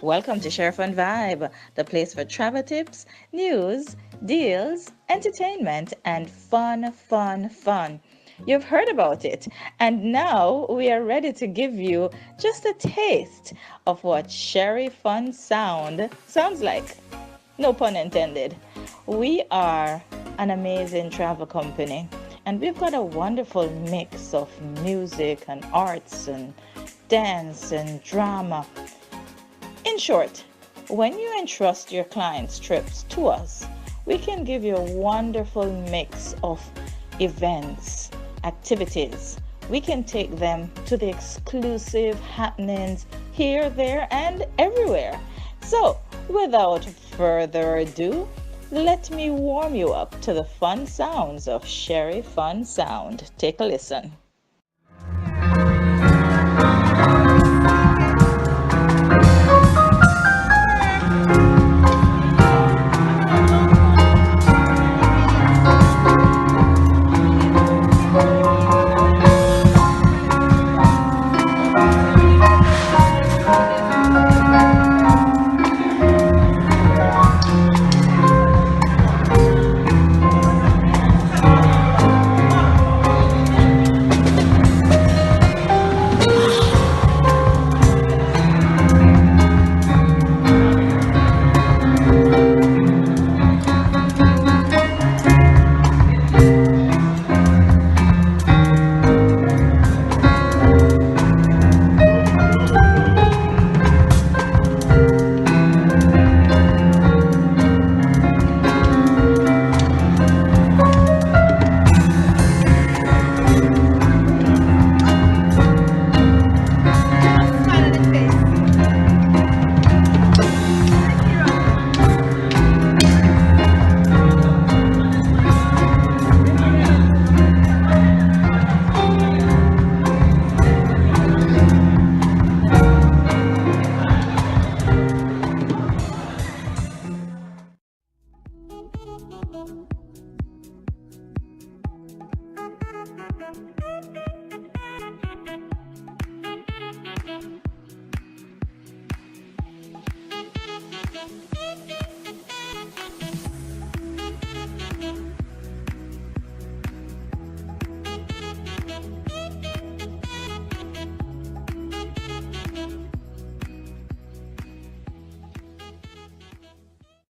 Welcome to Sheri-Fun Vibe, the place for travel tips, news, deals, entertainment, and fun, fun, fun. You've heard about it, and now we are ready to give you just a taste of what Sheri-Fun Sound sounds like. No pun intended. We are an amazing travel company, and we've got a wonderful mix of music and arts and dance and drama. In short, when you entrust your clients' trips to us, we can give you a wonderful mix of events, activities. We can take them to the exclusive happenings here, there, and everywhere. So, without further ado, let me warm you up to the fun sounds of Sheri-Fun Sound. Take a listen.